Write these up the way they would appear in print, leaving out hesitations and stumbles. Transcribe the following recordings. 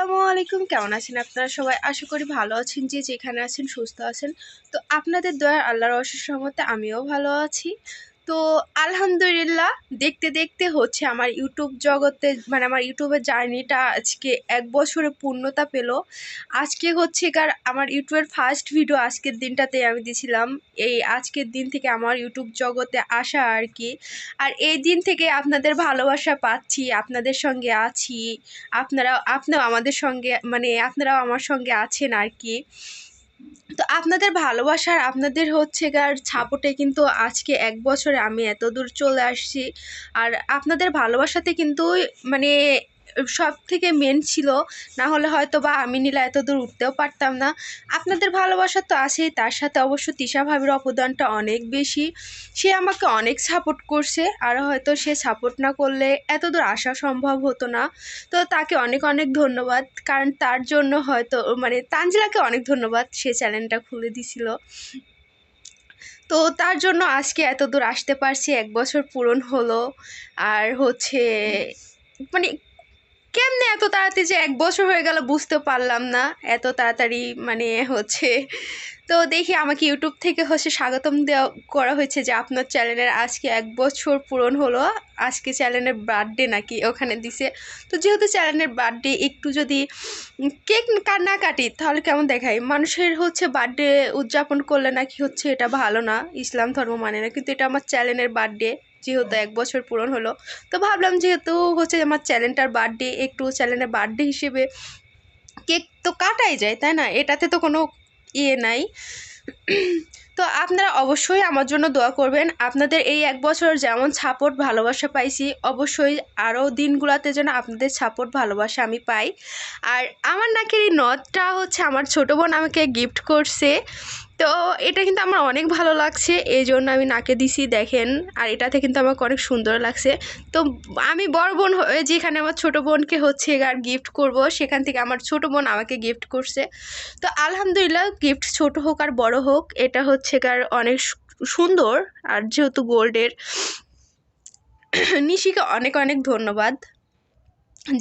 আসসালামু আলাইকুম, কেমন আছেন আপনারা সবাই? আশা করি ভালো আছেন, যে যেখানে আছেন সুস্থ আছেন। তো আপনাদের দয়ার আল্লাহর অশেষ রহমতে আমিও ভালো আছি। তো আলহামদুলিল্লাহ, দেখতে দেখতে হচ্ছে আমার ইউটিউব জগতে মানে আমার ইউটিউবের জার্নিটা আজকে 1 বছরে পূর্ণতা পেল। আজকে হচ্ছে আমার ইউটিউবের ফার্স্ট ভিডিও আজকের দিনটাতে আমি দিয়েছিলাম। এই আজকের দিন থেকে আমার ইউটিউব জগতে আসা আর কি। আর এই দিন থেকে আপনাদের ভালোবাসা পাচ্ছি, আপনাদের সঙ্গে আছি। আপনিও আমাদের সঙ্গে মানে আপনারাও আমার সঙ্গে আছেন আর কি। তো আপনাদের ভালোবাসার আপনাদের সাপোর্টে কিন্তু আজকে 1 বছরে আমি এত দূর চলে আসছি। আর আপনাদের ভালোবাসাতে কিন্তু মানে সব থেকে মেন ছিল, না হলে হয়তো বা আমি নিলে এত দূর উঠতেও পারতাম না। আপনাদের ভালোবাসা তো আছেই, তার সাথে অবশ্য তিশা ভাবির অবদানটা অনেক বেশি। সে আমাকে অনেক সাপোর্ট করছে, আর হয়তো সে সাপোর্ট না করলে এত দূর আসা সম্ভব হতো না। তো তাকে অনেক অনেক ধন্যবাদ, কারণ তার জন্য হয়তো মানে তানজিলাকে অনেক ধন্যবাদ, সে চ্যানেলটা খুলে দিছিল। তো তার জন্য আজকে এত দূর আসতে পারছি, 1 বছর পূরণ হলো। আর মানে কেমনে এত তাড়াতাড়ি যে 1 বছর হয়ে গেল বুঝতে পারলাম না, এত তাড়াতাড়ি তো দেখি আমাকে ইউটিউব থেকে স্বাগতম দেওয়া করা হয়েছে যে আপনার চ্যানেলের আজকে 1 বছর পূরণ হলো। আজকে চ্যানেলের বার্থডে নাকি ওখানে দিছে। তো যেহেতু চ্যানেলের বার্থডে, একটু যদি কেক না কাটি তাহলে কেমন দেখায়, মানুষের বার্থডে উদযাপন করলে নাকি এটা ভালো না, ইসলাম ধর্ম মানে না। কিন্তু এটা আমার চ্যানেলের বার্থডে, যেহেতু 1 বছর পূরণ হলো, তো ভাবলাম যেহেতু আমার চ্যানেলটার বার্থডে, একটু চ্যানেলের বার্থডে হিসেবে কেক তো কাটাই যায়, তাই না? এটাতে তো কোনো ইয়ে নাই। তো আপনারা অবশ্যই আমার জন্য দোয়া করবেন। আপনাদের এই 1 বছর যেমন সাপোর্ট ভালোবাসা পাইছি, অবশ্যই আরও দিনগুলোতে যেন আপনাদের সাপোর্ট ভালোবাসা আমি পাই। আর আমার নাকের এই নথটা আমার ছোটো বোন আমাকে গিফট করছে। তো এটা কিন্তু আমার অনেক ভালো লাগছে, এই জন্য আমি নাকে দিছি, দেখেন। আর এটাতে কিন্তু আমাকে অনেক সুন্দর লাগছে। তো আমি বড় বোন হয়ে যেখানে আমার ছোটো বোনকে আর গিফট করব, সেখান থেকে আমার ছোটো বোন আমাকে গিফট করছে। তো আলহামদুলিল্লাহ, গিফট ছোট হোক আর বড় হোক, এটা অনেক সুন্দর। আর যেহেতু গোল্ডের, নিশিকে অনেক অনেক ধন্যবাদ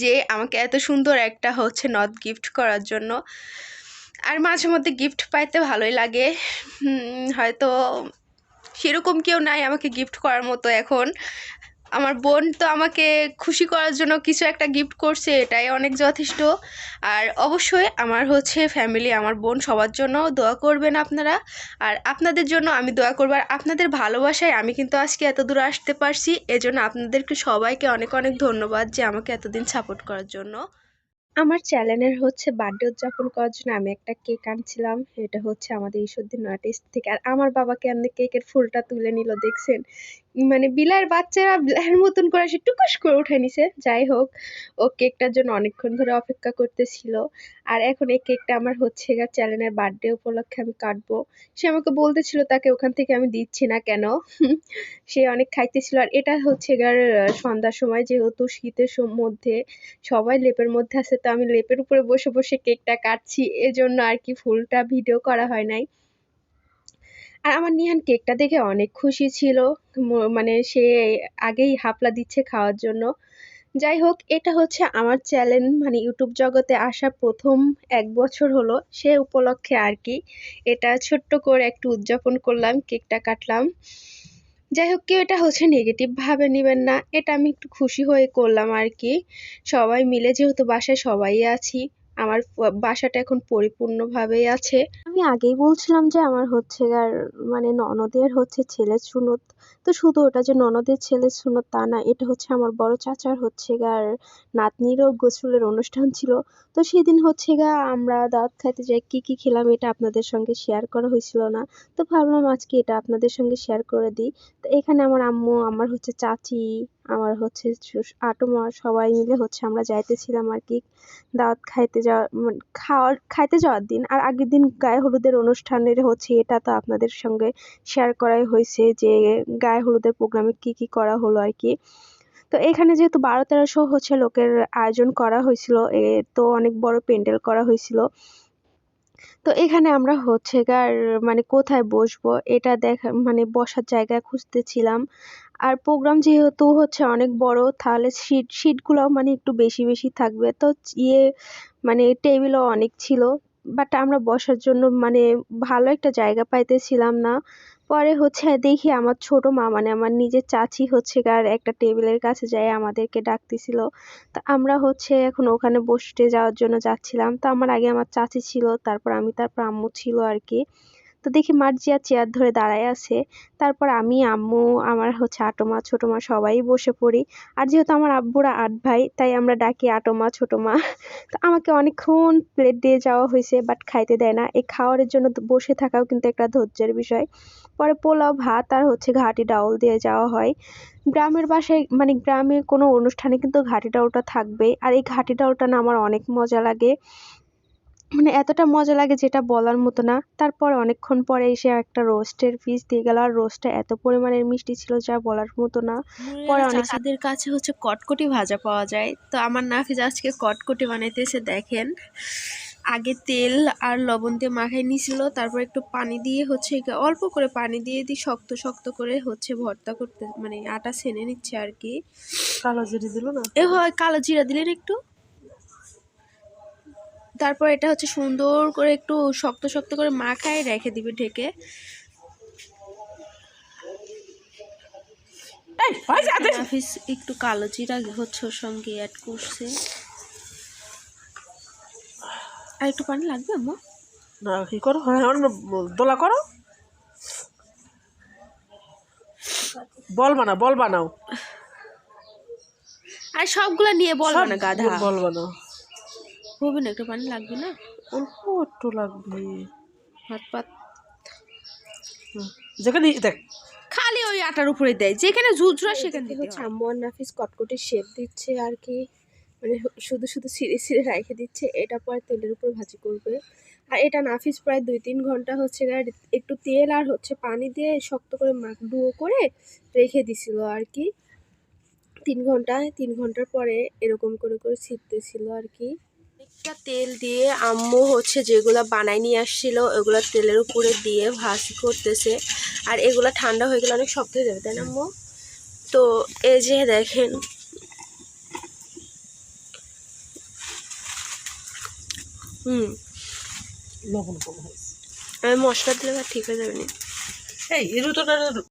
যে আমাকে এত সুন্দর একটা নথ গিফট করার জন্য। আর মাঝে মধ্যে গিফট পাইতে ভালোই লাগে। হয়তো সেরকম কেউ নাই আমাকে গিফট করার মতো এখন। আমার বোন তো আমাকে খুশি করার জন্য কিছু একটা গিফট করছে, এটাই অনেক যথেষ্ট। আর অবশ্যই আমার ফ্যামিলি, আমার বোন, সবার জন্য দোয়া করবেন আপনারা। আর আপনাদের জন্য আমি দোয়া করব। আর আপনাদের ভালোবাসায় আমি কিন্তু আজকে এত দূর আসতে পারছি, এজন্য আপনাদেরকে সবাইকে অনেক অনেক ধন্যবাদ যে আমাকে এতদিন সাপোর্ট করার জন্য। আমার চ্যানেলের বার্থডে উদযাপন করার জন্য আমি একটা কেক আনছিলাম। এটা আমাদের ঈশ্বরদীর আর্টিস্ট থেকে। আর আমার বাবাকে এমনি কেকের ফুলটা তুলে নিল, দেখছেন? মানে বিলার বাচ্চারা বিলার মতন করে সে টুকুস করে উঠে নিছে। যাই হোক, ও কেকটার জন্য অনেকক্ষণ ধরে অপেক্ষা করতেছিল। আর এখন এই কেকটা আমার চ্যানেলের বার্থডে উপলক্ষে আমি কাটবো। সে আমাকে বলতেছিল তাকে ওখান থেকে আমি দিচ্ছি না কেন। সে অনেক খাইতেছিল। আর এটা সন্ধ্যার সময়, যেহেতু শীতের মধ্যে সবাই লেপের মধ্যে আছে, তো আমি লেপের উপরে বসে বসে কেকটা কাটছি, এজন্য আর কি ফুলটা ভিডিও করা হয় নাই। আর আমার নিহান কেকটা দেখে অনেক খুশি ছিল, মানে সে আগেই হাপলা দিচ্ছে খাওয়ার জন্য। যাই হোক, এটা আমার চ্যানেল মানে ইউটিউব জগতে আসা প্রথম 1 বছর হলো, সে উপলক্ষে আর কি এটা ছোট্ট করে একটু উদযাপন করলাম, কেকটা কাটলাম। যাই হোক, কেউ এটা নেগেটিভ ভাবে নেবেন না, এটা আমি একটু খুশি হয়ে করলাম আর কি। সবাই মিলে, যেহেতু বাসায় সবাই আছি, আমার বাসাটা এখন পরিপূর্ণভাবেই আছে। আমি আগেই বলছিলাম যে আমার মানে ননদের ছেলের সুনত। তো শুধু ওটা যে ননদের ছেলের সুনত তা না, এটা আমার বড় চাচার নাতনিরও গোসলের অনুষ্ঠান ছিল। তো সেদিন আমরা দাওয়াত খাইতে যাই, কি কি খেলাম এটা আপনাদের সঙ্গে শেয়ার করা হয়েছিল না। তো ভাবলাম আজকে এটা আপনাদের সঙ্গে শেয়ার করে দিই। তো এখানে আমার আম্মু, আমার চাচি, আমার আটোমা, সবাই মিলে আমরা যাইতেছিলাম আর কি দাওয়াত খাইতে যাওয়া, খাইতে যাওয়ার দিন। আর আগের দিন গায়ে হলুদের অনুষ্ঠানের এটা তো আপনাদের সঙ্গে শেয়ার করাই হয়েছে যে গায়ে হলুদের প্রোগ্রামে কি কি করা হলো আর কি। তো এখানে যেহেতু 1200-1300 লোকের আয়োজন করা হয়েছিল, তো অনেক বড় প্যান্ডেল করা হয়েছিল। তো এখানে আমরা মানে কোথায় বসবো এটা দেখা, মানে বসার জায়গা খুঁজতেছিলাম। আর প্রোগ্রাম যেহেতু হচ্ছে অনেক বড়, তাহলে সিটগুলো মানে একটু বেশি বেশি থাকবে। তো ইয়ে মানে টেবিলও অনেক ছিল, বাট আমরা বসার জন্য মানে ভালো একটা জায়গা পাইতেছিলাম না। পরে হচ্ছে দেখি আমার ছোট মা মানে আমার নিজের চাচি হচ্ছে কার একটা টেবিলের কাছে যায় আমাদেরকে ডাকতেছিল। তো আমরা হচ্ছে এখন ওখানে বসতে যাওয়ার জন্য যাচ্ছিলাম। তো আমার আগে আমার চাচি ছিল, তারপর আমি, তারপর আম্মু ছিল আর কি। তো দেখি মার্জিয়া চেয়ার ধরে দাঁড়ায় আছে। তারপর আমি, আম্মু, আমার হচ্ছে আটো মা, ছোট মা সবাই বসে পড়ি। আর যেহেতু আমার আব্বুরা 8 ভাই, তাই আমরা ডাকি আটো মা, ছোট মা। তো আমাকে অনেকক্ষণ প্লেট দিয়ে যাওয়া হয়েছে, বাট খাইতে দেয় না। এই খাওয়ারের জন্য তো বসে থাকাও কিন্তু একটা ধৈর্যের বিষয়। পরে পোলাও ভাত আর হচ্ছে ঘাটি ডাউল দিয়ে যাওয়া হয়। গ্রামের বাসায় মানে গ্রামে কোনো অনুষ্ঠানে কিন্তু ঘাটি ডাউলটা থাকবেই। আর এই ঘাটি ডাউলটা না আমার অনেক মজা লাগে, মানে এতটা মজা লাগে যেটা বলার মতো না। তারপর অনেকক্ষণ পরে এসে একটা রোস্টের পিস দিয়ে গেল, আর রোস্টটা এত পরিমাণের মিষ্টি ছিল যা বলার মতো না। পরে অনেক চাচাদের কাছে হচ্ছে কটকটি ভাজা পাওয়া যায়, তো আমার নাফিজ আজকে কটকটি বানাইতেছে। দেখেন, আগে তেল আর লবণ দিয়ে মাখাই নিছিল, তারপর একটু পানি দিয়ে হচ্ছে অল্প করে পানি দিয়ে শক্ত শক্ত করে হচ্ছে ভর্তা করতে মানে আটা ছেনে নিচ্ছে আর কি। কালো জিরে দিল না, এ হয় কালো জিরা দিলেন একটু। তারপর এটা হচ্ছে সুন্দর করে একটু শক্ত শক্ত করে মাখায় রেখে দিবে ঢেকে। নাফিস একটু কালো জিরা হচ্ছে ওর সঙ্গে অ্যাড করছে। আর একটু পানি লাগবে আম্মু? না কি করো, হ্যাঁ দোলা করো, বল বানাও, বল বানাও। আর সবগুলা নিয়ে বল না গাধা, বল বানাও। হবে না, একটু পানি লাগবে না? অল্প একটু লাগবে। হাত পাত যেখানে দেখ খালি ওই আটার উপরে দেয়, যেখানে ঝুরঝুরা সেখানে দিতে হচ্ছে। আম্মু আর নাফিস কটকটির শেপ দিচ্ছে আর কি, মানে শুধু শুধু ছিঁড়ে ছিঁড়ে রেখে দিচ্ছে। এটা পরে তেলের উপর ভাজি করবে। আর এটা নাফিস প্রায় 2-3 ঘন্টা হচ্ছে একটু তেল আর হচ্ছে পানি দিয়ে শক্ত করে ডুয়ো করে রেখে দিছিল আর কি। 3 ঘন্টার পরে এরকম করে করে ছিটতেছিল আর কি। একটা তেল দিয়ে আম্মু হচ্ছে যেগুলা বানাই নিয়ে আসছিল ওগুলা তেলের উপরে দিয়ে ভাজি করতেছে। আর এগুলা ঠান্ডা হয়ে গেলে অনেক শক্ত হয়ে যাবে, তাই না আম্মু? তো এই যে দেখেন, লবণ কম হয়েছে। আমি মশলা দিলে ঠিক হয়ে যাবে না। এই এর তো